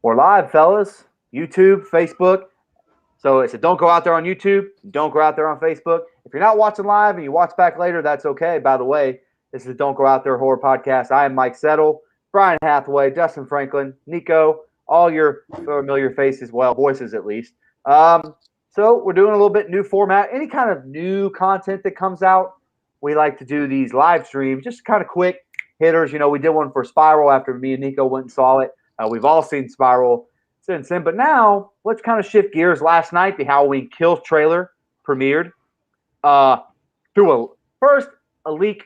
We're live, fellas. YouTube, Facebook. So it's a don't go out there on YouTube. Don't go out there on Facebook. If you're not watching live and you watch back later, that's okay. By the way, this is the Don't Go Out There Horror Podcast. I am Mike Settle, Brian Hathaway, Dustin Franklin, Nico, all your familiar faces, well, voices at least. So we're doing a little bit new format. Any kind of new content that comes out, we like to do these live streams, just kind of quick hitters. You know, we did one for Spiral after me and Nico went and saw it. We've all seen Spiral since then. But now let's kind of shift gears. Last night, the Halloween Kills trailer premiered. First, a leak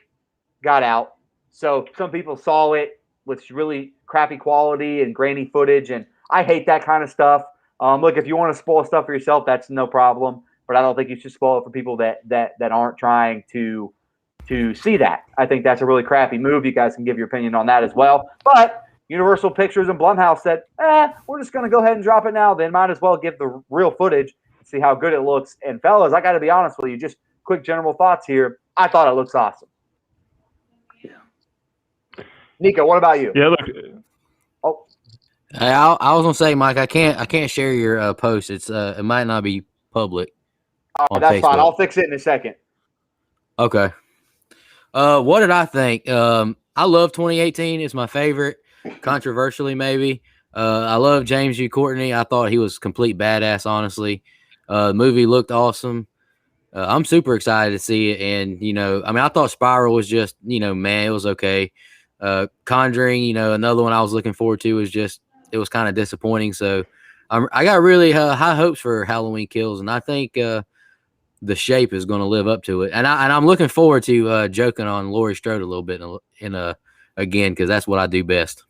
got out. So some people saw it with really crappy quality and grainy footage. And I hate that kind of stuff. Look, if you want to spoil stuff for yourself, that's no problem. But I don't think you should spoil it for people that aren't trying to see that. I think that's a really crappy move. You guys can give your opinion on that as well. But Universal Pictures and Blumhouse said, we're just going to go ahead and drop it now. Then might as well give the real footage and see how good it looks. And fellas, I got to be honest with you, just quick general thoughts here. I thought it looks awesome. Yeah. Nico, what about you? Yeah, look. Oh, I was gonna say, Mike, I can't share your post. It's it might not be public. That's Facebook. fine. I'll fix it in a second. Okay. What did I think? I love 2018. It's my favorite. Controversially, maybe. I love James G. Courtney. I thought he was complete badass, honestly. The movie looked awesome. I'm super excited to see it. And, I thought Spiral was just, it was okay. Conjuring, another one I was looking forward to was just, it was kind of disappointing. So I got really high hopes for Halloween Kills. And I think The Shape is going to live up to it. And I'm looking forward to joking on Laurie Strode a little bit again, because that's what I do best.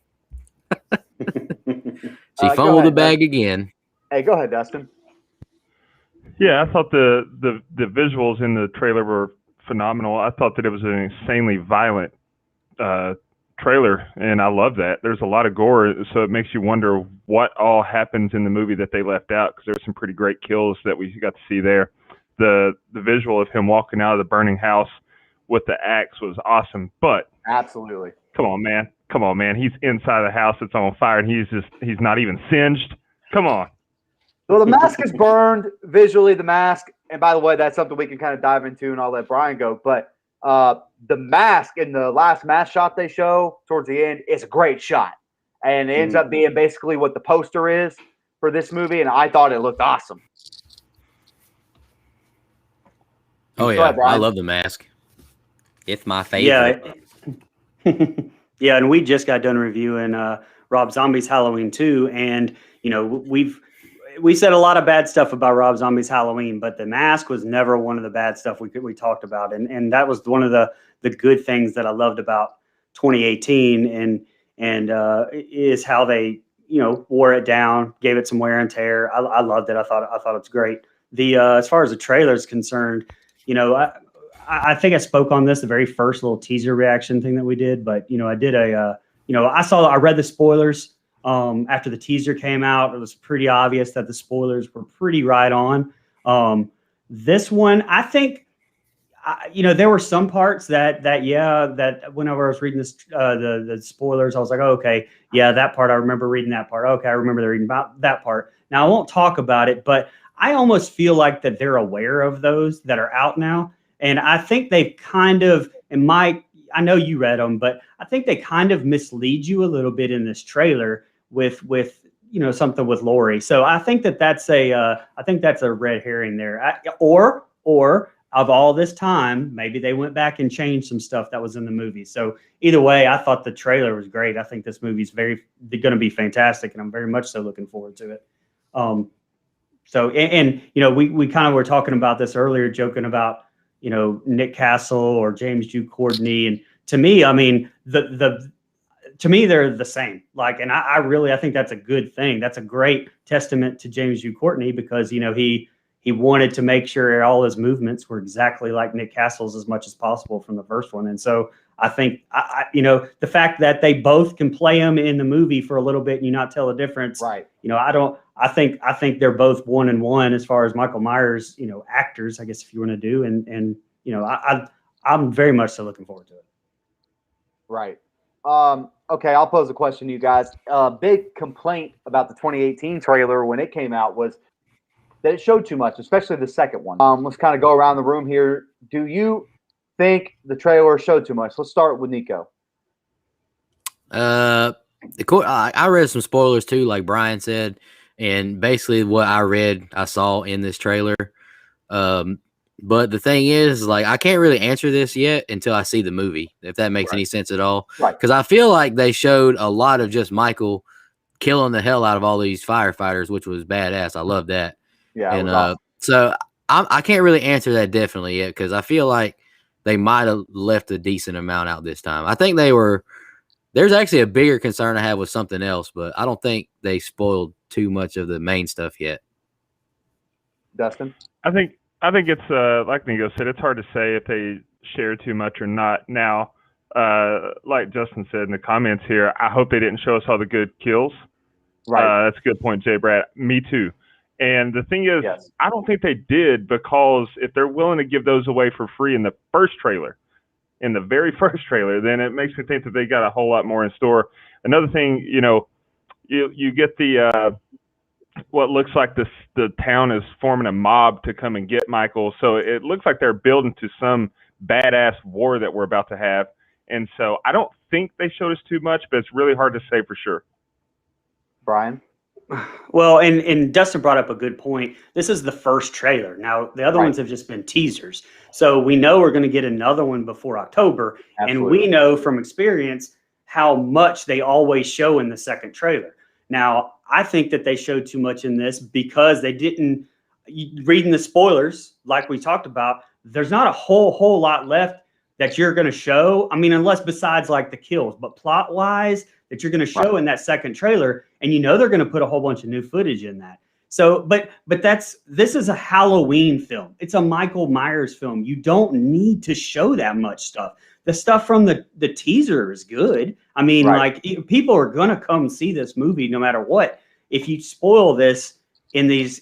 She fumbled the bag again. Hey, go ahead, Dustin. Yeah, I thought the visuals in the trailer were phenomenal. I thought that it was an insanely violent trailer, and I love that. There's a lot of gore, so it makes you wonder what all happens in the movie that they left out, because there's some pretty great kills that we got to see there. The visual of him walking out of the burning house with the axe was awesome, but absolutely. Come on, man. He's inside the house that's on fire, and he's not even singed. Come on. Well, the mask is burned visually, the mask. And by the way, that's something we can kind of dive into, and I'll let Brian go. But the mask in the last mask shot they show towards the end is a great shot. And it ends up being basically what the poster is for this movie. And I thought it looked awesome. Oh, yeah. I love the mask. It's my favorite. Yeah. Yeah, and we just got done reviewing Rob Zombie's Halloween 2, and we said a lot of bad stuff about Rob Zombie's Halloween, but the mask was never one of the bad stuff we talked about, and that was one of the good things that I loved about 2018, and is how they wore it down, gave it some wear and tear. I loved it. I thought it's great. As far as the trailer is concerned, I think I spoke on this, the very first little teaser reaction thing that we did, but I did I read the spoilers after the teaser came out. It was pretty obvious that the spoilers were pretty right on. This one, I think, there were some parts that whenever I was reading this, the spoilers, I was like, oh, okay, yeah, that part, I remember reading that part. Okay, I remember reading about that part. Now, I won't talk about it, but I almost feel like that they're aware of those that are out now. And I think they've kind of, and Mike, I know you read them, but I think they kind of mislead you a little bit in this trailer with something with Laurie. So I think that's a red herring there. Or of all this time, maybe they went back and changed some stuff that was in the movie. So either way, I thought the trailer was great. I think this movie's going to be fantastic, and I'm very much so looking forward to it. We kind of were talking about this earlier, joking about Nick Castle or James G. Courtney, and to me, to me they're the same. I think that's a good thing. That's a great testament to James G. Courtney, because he wanted to make sure all his movements were exactly like Nick Castle's as much as possible from the first one. And so I think the fact that they both can play him in the movie for a little bit and you not tell the difference. Right. I think they're both 1-1 as far as Michael Myers, actors, I guess, if you want to do. I'm very much so looking forward to it. Right. Okay, I'll pose a question to you guys. Big complaint about the 2018 trailer when it came out was that it showed too much, especially the second one. Let's kind of go around the room here. Do you think the trailer showed too much? Let's start with Nico. I read some spoilers too, like Brian said, and basically what I saw in this trailer. But the thing is, like, I can't really answer this yet until I see the movie, if that makes any sense at all. Right. Because I feel like they showed a lot of just Michael killing the hell out of all these firefighters, which was badass. I love that. Yeah. And awesome. so I can't really answer that definitely yet because I feel like they might have left a decent amount out this time. I think they were. There's actually a bigger concern I have with something else, but I don't think they spoiled too much of the main stuff yet. Dustin? I think it's like Nico said, it's hard to say if they share too much or not. Now, like Justin said in the comments here, I hope they didn't show us all the good kills. Right. That's a good point, Jay Brad. Me too. And the thing is, Yes. I don't think they did because if they're willing to give those away for free in the first trailer, in the very first trailer, then it makes me think that they got a whole lot more in store. Another thing, you get the what looks like the town is forming a mob to come and get Michael. So it looks like they're building to some badass war that we're about to have. And so I don't think they showed us too much, but it's really hard to say for sure. Brian? Well, and Dustin brought up a good point. This is the first trailer. Now, the other ones have just been teasers. So we know we're going to get another one before October. Absolutely. And we know from experience how much they always show in the second trailer. Now, I think that they showed too much in this because they didn't, reading the spoilers, like we talked about, there's not a whole lot left that you're going to show. I mean, unless besides like the kills, but plot wise that you're going to show in that second trailer. And they're going to put a whole bunch of new footage in that. So, but this is a Halloween film. It's a Michael Myers film. You don't need to show that much stuff. The stuff from the teaser is good. I mean, like people are going to come see this movie no matter what. If you spoil this in these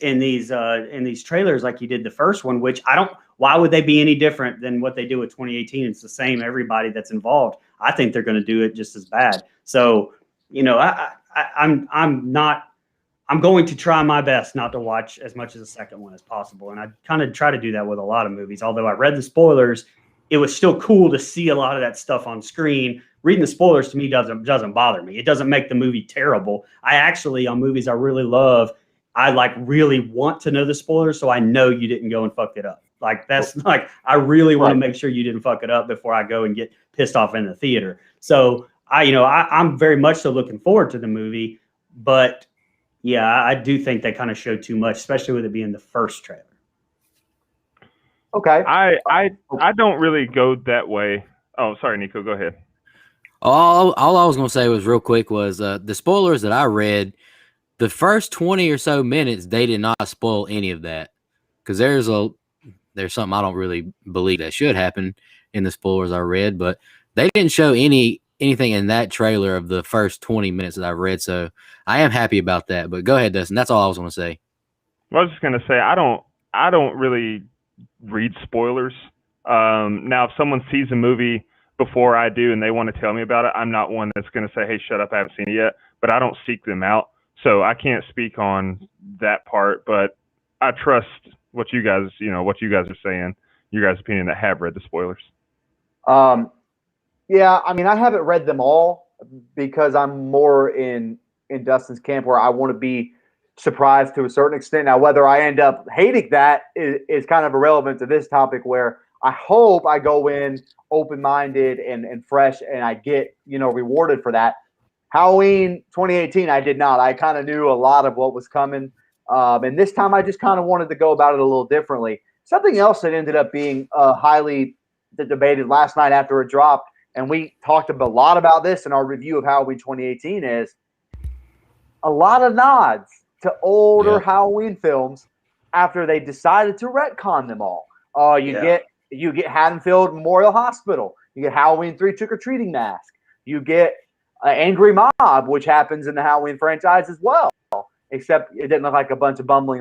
trailers like you did the first one, which why would they be any different than what they do with 2018? It's the same, everybody that's involved. I think they're going to do it just as bad. So, I'm going to try my best not to watch as much of the second one as possible. And I kind of try to do that with a lot of movies. Although I read the spoilers, it was still cool to see a lot of that stuff on screen. Reading the spoilers to me doesn't bother me. It doesn't make the movie terrible. I actually, on movies I really love, I really want to know the spoilers so I know you didn't go and fuck it up. Like that's like I really want to make sure you didn't fuck it up before I go and get pissed off in the theater. So I'm very much so looking forward to the movie, but yeah, I do think they kind of showed too much, especially with it being the first trailer. Okay. I don't really go that way. Oh, sorry, Nico, go ahead. All I was going to say was real quick was the spoilers that I read, the first 20 or so minutes, they did not spoil any of that because there's something I don't really believe that should happen in the spoilers I read, but they didn't show anything in that trailer of the first 20 minutes that I've read. So I am happy about that, but go ahead, Dustin. That's all I was going to say. I was just going to say, I don't really read spoilers. Now, if someone sees a movie before I do and they want to tell me about it, I'm not one that's going to say, hey, shut up, I haven't seen it yet, but I don't seek them out. So I can't speak on that part, but I trust what you guys are saying, your guys' opinion that have read the spoilers. Yeah, I mean, I haven't read them all because I'm more in Dustin's camp where I want to be surprised to a certain extent. Now, whether I end up hating that is kind of irrelevant to this topic, where I hope I go in open-minded and fresh and I get, rewarded for that. Halloween 2018, I did not. I kind of knew a lot of what was coming. And this time I just kind of wanted to go about it a little differently. Something else that ended up being highly debated last night after it dropped, and we talked a lot about this in our review of Halloween 2018, is a lot of nods to older Halloween films after they decided to retcon them all. You get Haddonfield Memorial Hospital. You get Halloween 3 Trick-or-Treating Mask. You get Angry Mob, which happens in the Halloween franchise as well, except it didn't look like a bunch of bumbling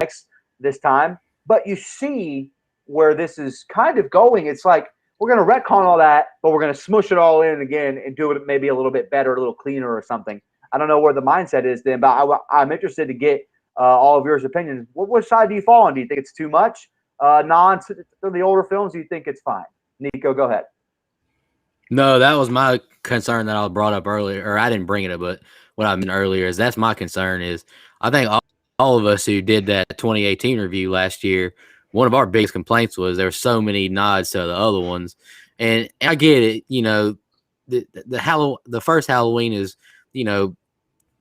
this time. But you see where this is kind of going. It's like we're going to retcon all that, but we're going to smush it all in again and do it maybe a little bit better, a little cleaner or something. I don't know where the mindset is then, but I'm interested to get all of yours opinions. Which side do you fall on? Do you think it's too much for the older films? Do you think it's fine? Nico, go ahead. No, that was my concern that I brought up earlier, or I didn't bring it up, but what I meant earlier is that's my concern is I think all of us who did that 2018 review last year, one of our biggest complaints was there were so many nods to the other ones. And I get it, the first Halloween is,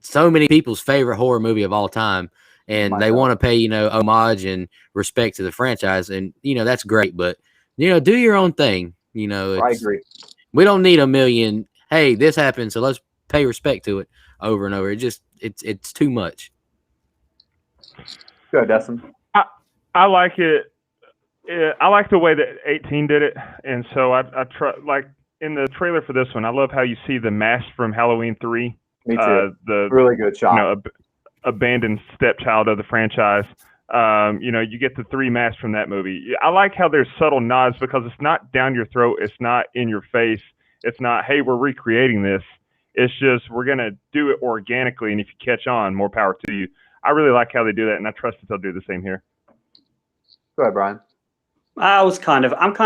so many people's favorite horror movie of all time. And they want to pay, homage and respect to the franchise. And, that's great. But, do your own thing. I agree. We don't need a million. Hey, this happened, so let's pay respect to it over and over. It's too much. Go ahead, Dustin. I like it. I like the way that 18 did it, and so I try, like in the trailer for this one. I love how you see the mask from Halloween 3. Me too. The really good shot. Abandoned stepchild of the franchise. You get the 3 masks from that movie. I like how there's subtle nods because it's not down your throat. It's not in your face. It's not, hey, we're recreating this. It's just, we're going to do it organically. And if you catch on, more power to you. I really like how they do that. And I trust that they'll do the same here. Go ahead, Brian. I'm kind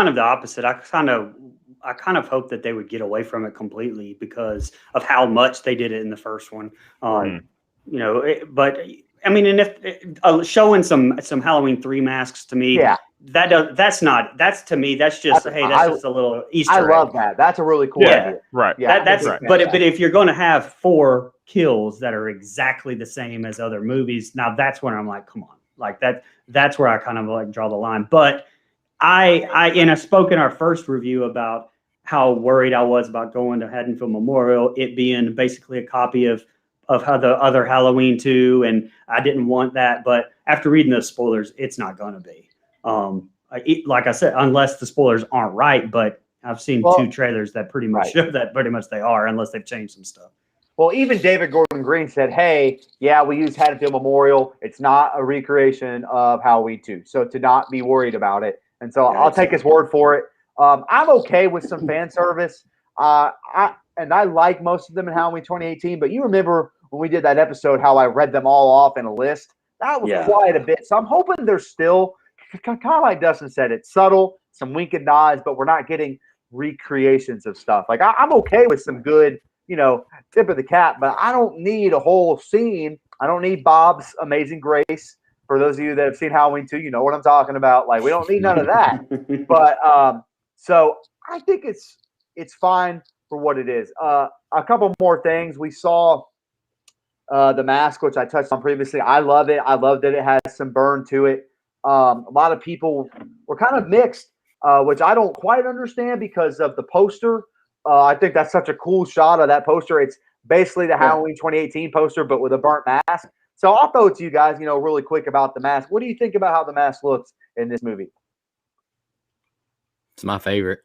of the opposite. I kind of hope that they would get away from it completely because of how much they did it in the first one. But I mean, and if showing some Halloween 3 masks to me, that's to me, that's just just a little Easter egg. I love that. That's a really cool idea. Right. Yeah, that's right. But if you're going to have 4 kills that are exactly the same as other movies, now that's when I'm like, come on, like that's where I kind of like draw the line. But I spoke in our first review about how worried I was about going to Haddonfield Memorial, it being basically a copy of how the other Halloween 2, and I didn't want that. But after reading those spoilers, it's not going to be. Like I said, unless the spoilers aren't right, but I've seen 2 trailers that pretty much show that pretty much they are, unless they've changed some stuff. Well, even David Gordon Green said, hey, we use Haddonfield Memorial. It's not a recreation of Halloween 2, so to not be worried about it. And so I'll take his word for it. I'm okay with some fan service. I like most of them in Halloween 2018, but you remember when we did that episode how I read them all off in a list? That was quite a bit. So I'm hoping they're still, kind of like Dustin said, it's subtle, some wink and nods, but we're not getting recreations of stuff. Like I'm okay with some good, tip of the cap, but I don't need a whole scene. I don't need Bob's Amazing Grace. For those of you that have seen Halloween 2, you know what I'm talking about. Like, we don't need none of that. But so I think it's fine for what it is. A couple more things. We saw the mask, which I touched on previously. I love it. I love that it has some burn to it. A lot of people were kind of mixed, which I don't quite understand because of the poster. I think that's such a cool shot of that poster. It's basically the Halloween 2018 poster, but with a burnt mask. So I'll throw it to you guys, really quick about the mask. What do you think about how the mask looks in this movie? It's my favorite.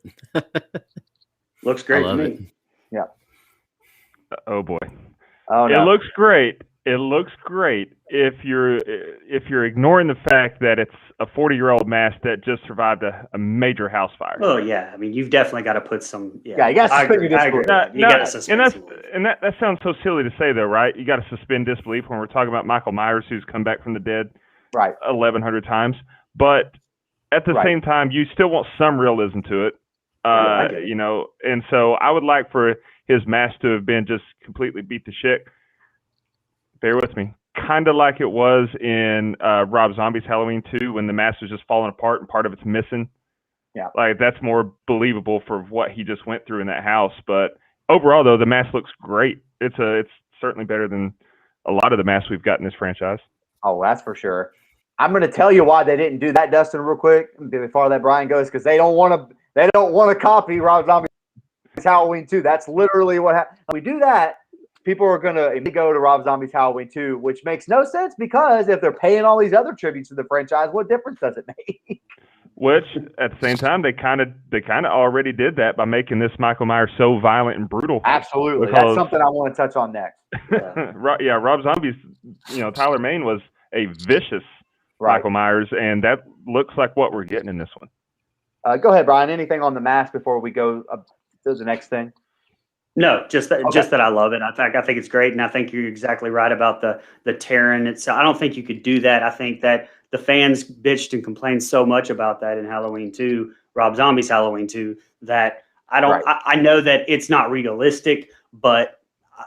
Looks great to me. It. Yeah. Oh boy. Oh, no. It looks great. It looks great if you're ignoring the fact that it's a 40-year-old mask that just survived a major house fire. Oh yeah, I mean you've definitely got to put some. Yeah, you got to suspend your disbelief. You got to suspend. And that sounds so silly to say though, right? You got to suspend disbelief when we're talking about Michael Myers, who's come back from the dead, right, 1,100 times. But at the same time, you still want some realism to it, And so I would like for his mask to have been just completely beat to shit. Bear with me. Kind of like it was in Rob Zombie's Halloween 2 when the mask was just falling apart and part of it's missing. Yeah. Like that's more believable for what he just went through in that house. But overall, though, the mask looks great. It's certainly better than a lot of the masks we've got in this franchise. Oh, that's for sure. I'm going to tell you why they didn't do that, Dustin, real quick before that Brian goes, because they don't want to copy Rob Zombie's Halloween 2. That's literally what happened. We do that. People are going to go to Rob Zombie's Halloween 2, which makes no sense because if they're paying all these other tributes to the franchise, what difference does it make? Which, at the same time, they kind of already did that by making this Michael Myers so violent and brutal. Absolutely. That's something I want to touch on next. Yeah, Rob Zombie's, Tyler Mane was a vicious Michael Myers, and that looks like what we're getting in this one. Go ahead, Brian. Anything on the mask before we go to the next thing? No, just that I love it. I think it's great, and I think you're exactly right about the tearing. I don't think you could do that. I think that the fans bitched and complained so much about that in Halloween 2, Rob Zombie's Halloween 2, that I don't. Right. I know that it's not realistic, but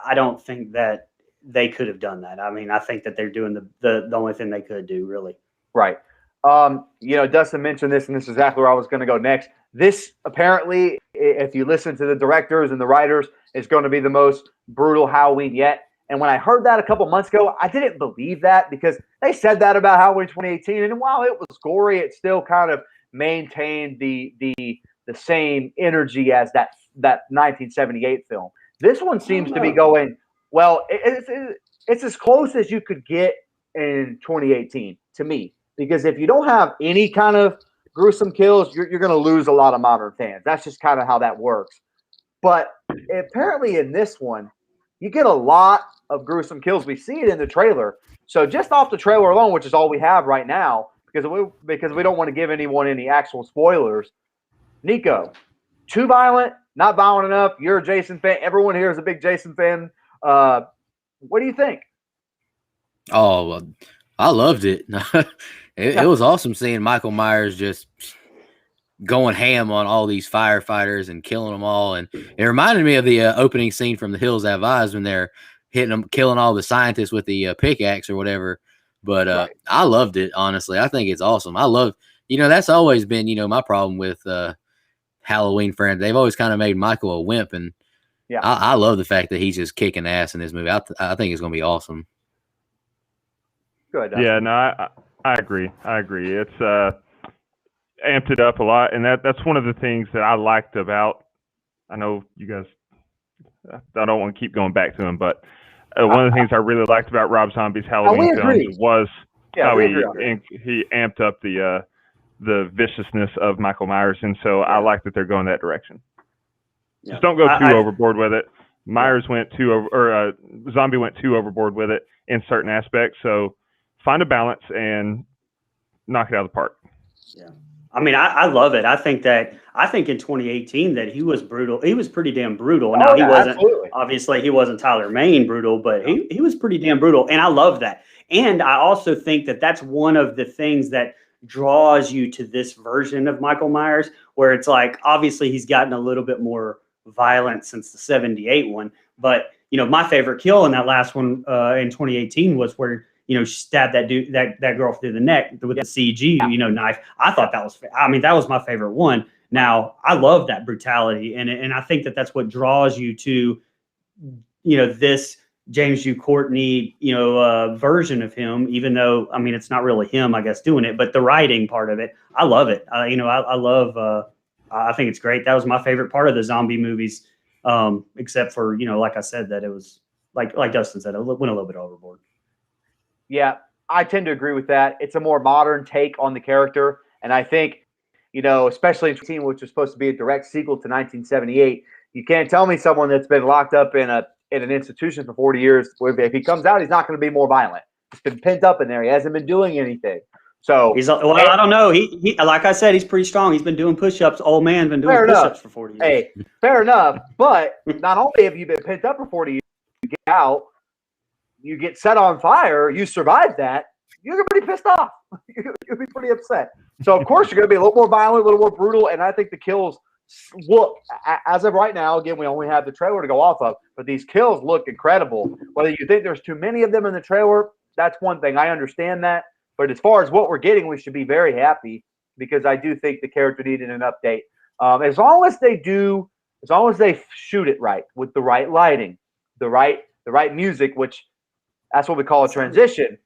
I don't think that they could have done that. I mean, I think that they're doing the only thing they could do, really. Right. Dustin mentioned this, and this is exactly where I was going to go next. This apparently, if you listen to the directors and the writers, is going to be the most brutal Halloween yet. And when I heard that a couple months ago, I didn't believe that because they said that about Halloween 2018, and while it was gory, it still kind of maintained the same energy as that 1978 film. This one seems to be going, well, it's as close as you could get in 2018 to me. Because if you don't have any kind of gruesome kills, you're going to lose a lot of modern fans. That's just kind of how that works. But apparently in this one, you get a lot of gruesome kills. We see it in the trailer. So just off the trailer alone, which is all we have right now, because we don't want to give anyone any actual spoilers. Nico, too violent, not violent enough. You're a Jason fan. Everyone here is a big Jason fan. What do you think? Oh, well, I loved it. It was awesome seeing Michael Myers just going ham on all these firefighters and killing them all. And it reminded me of the opening scene from The Hills Have Eyes when they're hitting them, killing all the scientists with the pickaxe or whatever. But Right. I loved it, honestly. I think it's awesome. I love, that's always been, my problem with Halloween friends. They've always kind of made Michael a wimp. And Yeah. I love the fact that he's just kicking ass in this movie. I think it's going to be awesome. Good. Yeah, no, I agree. It's amped it up a lot, and that's one of the things that I liked about. I know you guys. I don't want to keep going back to him, but one of the things I really liked about Rob Zombie's Halloween films was how he amped up the viciousness of Michael Myers, and so I like that they're going that direction. Yeah. Just don't go too overboard with it. Myers went too over, or Zombie went too overboard with it in certain aspects. So find a balance and knock it out of the park. Yeah. I mean, I love it. I think in 2018 that he was brutal. He was pretty damn brutal. Now he wasn't, absolutely. obviously he wasn't Tyler Mane brutal, but he was pretty damn brutal. And I love that. And I also think that that's one of the things that draws you to this version of Michael Myers, where it's like, obviously he's gotten a little bit more violent since the 78 one. But, my favorite kill in that last one in 2018 was where, she stabbed that dude, that girl through the neck with the CG, knife. I thought that was my favorite one. Now, I love that brutality. And I think that that's what draws you to, this James Hugh Courtney, version of him, even though, I mean, it's not really him, I guess, doing it, but the writing part of it, I love it. I love, I think it's great. That was my favorite part of the zombie movies, except for, like I said, that it was like Dustin said, it went a little bit overboard. Yeah, I tend to agree with that. It's a more modern take on the character. And I think, especially in 2018, which was supposed to be a direct sequel to 1978, you can't tell me someone that's been locked up in an institution for 40 years, if he comes out, he's not going to be more violent. He's been pent up in there. He hasn't been doing anything. So I don't know. He like I said, he's pretty strong. He's been doing push-ups. Old man's been doing push-ups for 40 years. Hey, fair enough. But not only have you been pent up for 40 years, you get out, you get set on fire, you survive that, you're pretty pissed off. You'll be pretty upset. So, of course, you're going to be a little more violent, a little more brutal, and I think the kills look, as of right now, again, we only have the trailer to go off of, but these kills look incredible. Whether you think there's too many of them in the trailer, that's one thing. I understand that. But as far as what we're getting, we should be very happy because I do think the character needed an update. As long as they shoot it right with the right lighting, the right music, which that's what we call a transition.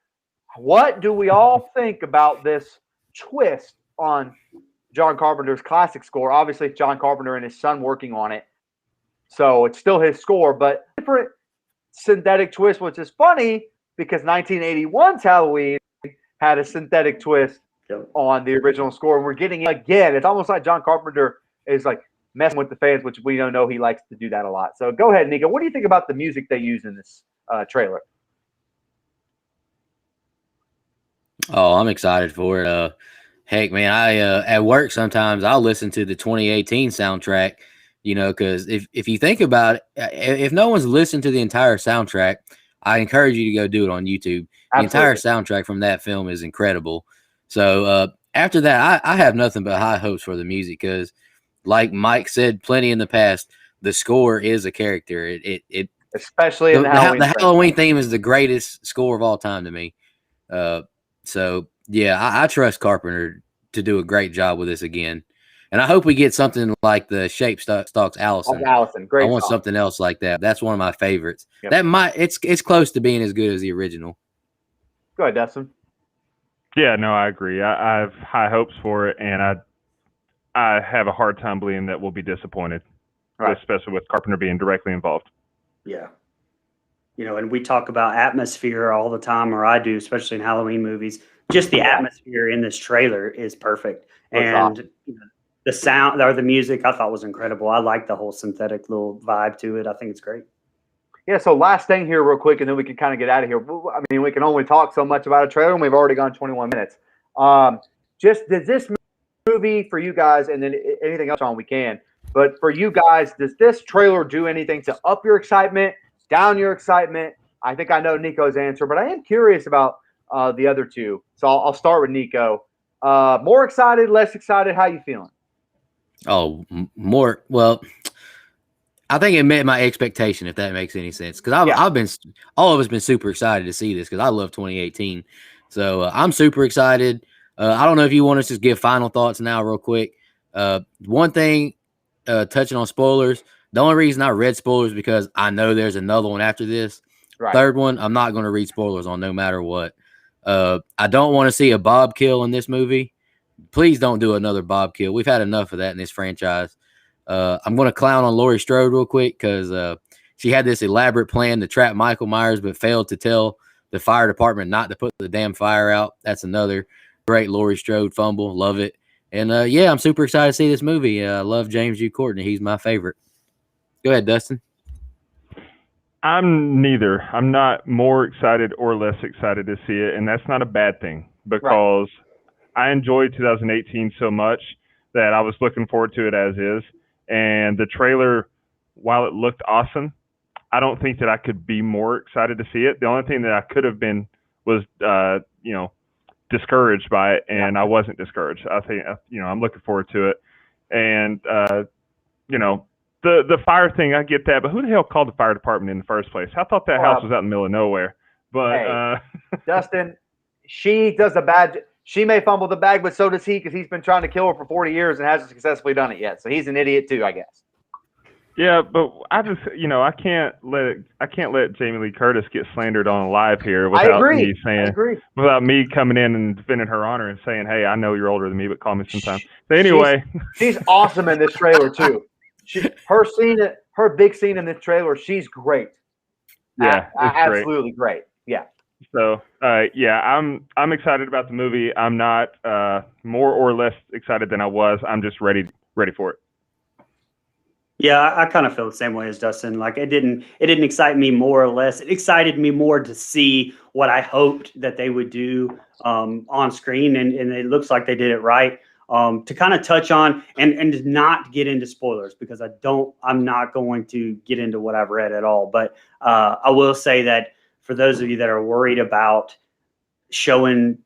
What do we all think about this twist on John Carpenter's classic score? Obviously, it's John Carpenter and his son working on it. So it's still his score, but different synthetic twist, which is funny because 1981's Halloween had a synthetic twist on the original score. And we're getting it again. It's almost like John Carpenter is like messing with the fans, which we don't know he likes to do that a lot. So go ahead, Nico. What do you think about the music they use in this trailer? Oh, I'm excited for it. Heck, man, I at work sometimes I'll listen to the 2018 soundtrack, because if you think about it, if no one's listened to the entire soundtrack, I encourage you to go do it on YouTube. The entire Absolutely. soundtrack from that film is incredible. So after that, I have nothing but high hopes for the music because, like Mike said plenty in the past, the score is a character. Especially in the Halloween The franchise. Halloween theme is the greatest score of all time to me. So yeah, I trust Carpenter to do a great job with this again, and I hope we get something like the Shape Stalks Allison. Allison, I great want song. something else like that. That's one of my favorites. Yep. That it's close to being as good as the original. Go ahead, Dustin. Yeah, no, I agree. I have high hopes for it, and I have a hard time believing that we'll be disappointed, Right. especially with Carpenter being directly involved. Yeah. And we talk about atmosphere all the time, or I do, especially in Halloween movies. Just the atmosphere in this trailer is perfect. That's And the sound or the music I thought was incredible. I like the whole synthetic little vibe to it. I think it's great. Yeah, so last thing here real quick, and then we can kind of get out of here. I mean, we can only talk so much about a trailer, and we've already gone 21 minutes. Does this movie for you guys, and then anything else on we can, but for you guys, does this trailer do anything to up your excitement, down your excitement? I think I know Nico's answer, but I am curious about the other two. So I'll start with Nico. More excited, less excited? How you feeling? Oh, more. Well, I think it met my expectation, if that makes any sense. Because I've been, all of us been super excited to see this because I love 2018. So I'm super excited. I don't know if you want us to just give final thoughts now, real quick. One thing, touching on spoilers. The only reason I read spoilers because I know there's another one after this. Right. Third one, I'm not going to read spoilers on no matter what. I don't want to see a Bob kill in this movie. Please don't do another Bob kill. We've had enough of that in this franchise. I'm going to clown on Laurie Strode real quick because she had this elaborate plan to trap Michael Myers, but failed to tell the fire department not to put the damn fire out. That's another great Laurie Strode fumble. Love it. And yeah, I'm super excited to see this movie. I love James G. Courtney. He's my favorite. Go ahead, Dustin. I'm neither. I'm not more excited or less excited to see it, and that's not a bad thing because I enjoyed 2018 so much that I was looking forward to it as is. And the trailer, while it looked awesome, I don't think that I could be more excited to see it. The only thing that I could have been was, discouraged by it, and I wasn't discouraged. I think, I'm looking forward to it. And, the fire thing, I get that, but who the hell called the fire department in the first place? I thought that house was out in the middle of nowhere. But Dustin, she does a bad. She may fumble the bag, but so does he because he's been trying to kill her for 40 years and hasn't successfully done it yet. So he's an idiot too, I guess. Yeah, but I just, I can't let Jamie Lee Curtis get slandered on live here without me saying, without me coming in and defending her honor and saying, hey, I know you're older than me, but call me sometime. So anyway, she's awesome in this trailer too. Her big scene in this trailer, she's great. Yeah, absolutely great. Yeah. So I'm excited about the movie. I'm not more or less excited than I was. I'm just ready for it. Yeah, I kind of feel the same way as Dustin. Like it didn't excite me more or less. It excited me more to see what I hoped that they would do on screen, and it looks like they did it right. To kind of touch on and not get into spoilers because I'm not going to get into what I've read at all. But I will say that for those of you that are worried about showing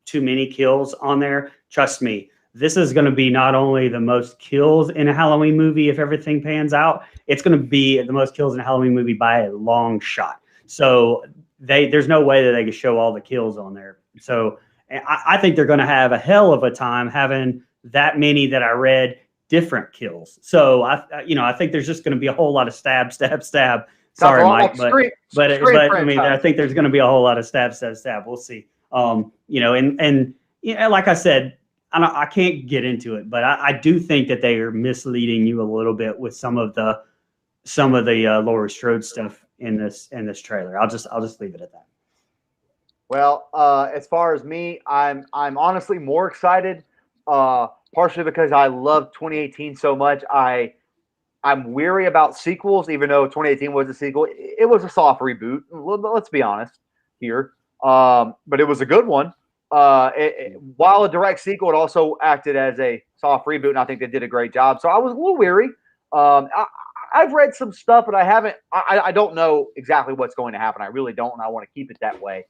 too many kills on there, trust me, this is going to be not only the most kills in a Halloween movie if everything pans out, it's going to be the most kills in a Halloween movie by a long shot. So there's no way that they can show all the kills on there. So I think they're going to have a hell of a time having that many that I read different kills. So I think there's just going to be a whole lot of stab. Sorry, Mike, but I mean, I think there's going to be a whole lot of stab. We'll see. Like I said, I can't get into it, but I do think that they are misleading you a little bit with some of the Laurie Strode stuff in this trailer. I'll just leave it at that. Well, as far as me, I'm honestly more excited, partially because I love 2018 so much. I'm weary about sequels, even though 2018 was a sequel. It was a soft reboot. Let's be honest here, but it was a good one. while a direct sequel, it also acted as a soft reboot, and I think they did a great job. So I was a little weary. I've read some stuff, but I haven't. I don't know exactly what's going to happen. I really don't, and I want to keep it that way.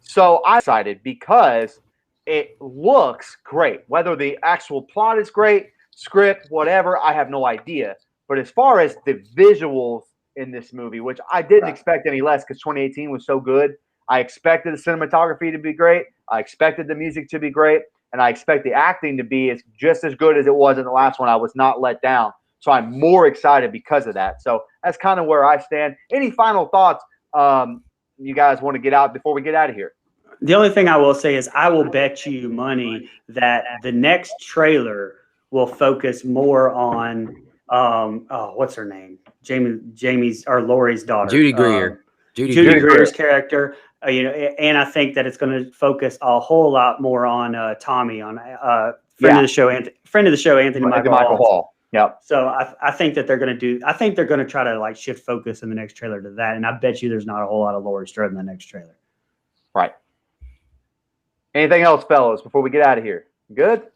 So I'm excited because it looks great. Whether the actual plot is great, script, whatever, I have no idea. But as far as the visuals in this movie, which I didn't expect any less because 2018 was so good, I expected the cinematography to be great. I expected the music to be great. And I expect the acting to be just as good as it was in the last one. I was not let down. So I'm more excited because of that. So that's kind of where I stand. Any final thoughts you guys want to get out before we get out of here? The only thing I will say is I will bet you money that the next trailer will focus more on what's her name? Jamie's or Laurie's daughter. Judy Greer. Judy Greer's character. And I think that it's going to focus a whole lot more on Tommy, on friend of the show, Anthony Michael Hall. Yep. So I think that they're going to try to like shift focus in the next trailer to that. And I bet you there's not a whole lot of Laurie Strode in the next trailer. Right. Anything else, fellas, before we get out of here? Good?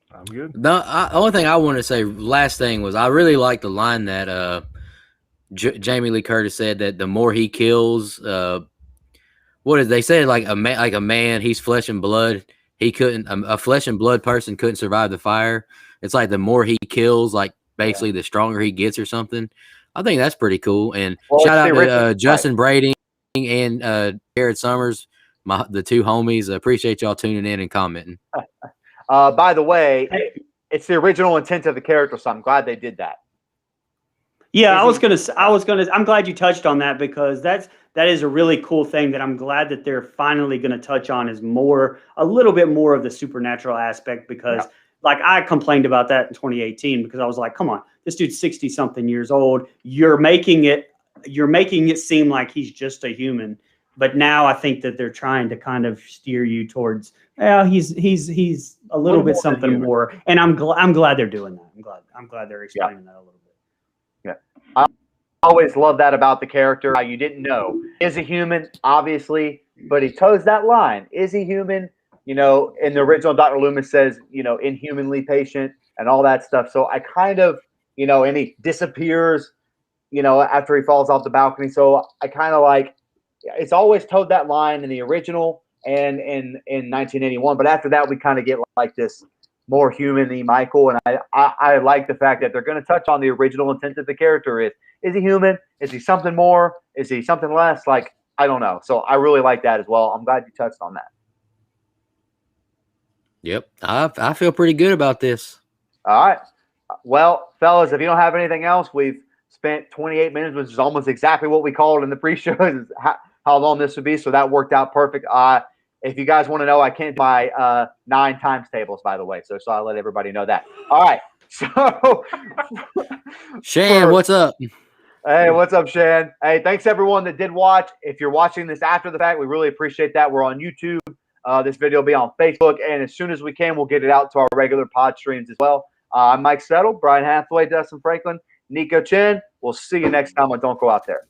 I'm good. The only thing I want to say, last thing, was I really like the line that Jamie Lee Curtis said that the more he kills, what did they say? Like a man, he's flesh and blood. He couldn't, a flesh and blood person couldn't survive the fire. It's like the more he kills, like basically the stronger he gets or something. I think that's pretty cool. And shout out to Justin Brady and Jared Summers, the two homies. I appreciate y'all tuning in and commenting. By the way, it's the original intent of the character, so I'm glad they did that. Yeah, I'm glad you touched on that, because that is a really cool thing that I'm glad that they're finally going to touch on, is a little bit more of the supernatural aspect, because like I complained about that in 2018 because I was like, come on, this dude's 60 something years old. You're making it seem like he's just a human. But now I think that they're trying to kind of steer you towards, he's a little bit something more. And I'm glad they're doing that. I'm glad they're explaining that a little bit. Yeah. I always love that about the character. How you didn't know. Is he human? Obviously, but he toes that line. Is he human? You know, in the original, Dr. Loomis says, you know, inhumanly patient and all that stuff. So I kind of, you know, and he disappears, you know, after he falls off the balcony. So I kind of like, it's always towed that line in the original and in 1981. But after that, we kind of get like this more human-y Michael. And I like the fact that they're going to touch on the original intent of the character. Is he human? Is he something more? Is he something less? Like, I don't know. So I really like that as well. I'm glad you touched on that. Yep. I feel pretty good about this. All right. Well, fellas, if you don't have anything else, we've spent 28 minutes, which is almost exactly what we called in the pre-show, is how long this would be. So that worked out perfect. If you guys want to know, I can't do my 9 times tables, by the way. So I'll let everybody know that. All right. So Shan, what's up? Hey, what's up, Shan? Hey, thanks everyone that did watch. If you're watching this after the fact, we really appreciate that. We're on YouTube. This video will be on Facebook, and as soon as we can, we'll get it out to our regular pod streams as well. I'm Mike Settle, Brian Hathaway, Dustin Franklin, Nico Chen. We'll see you next time on Don't Go Out There.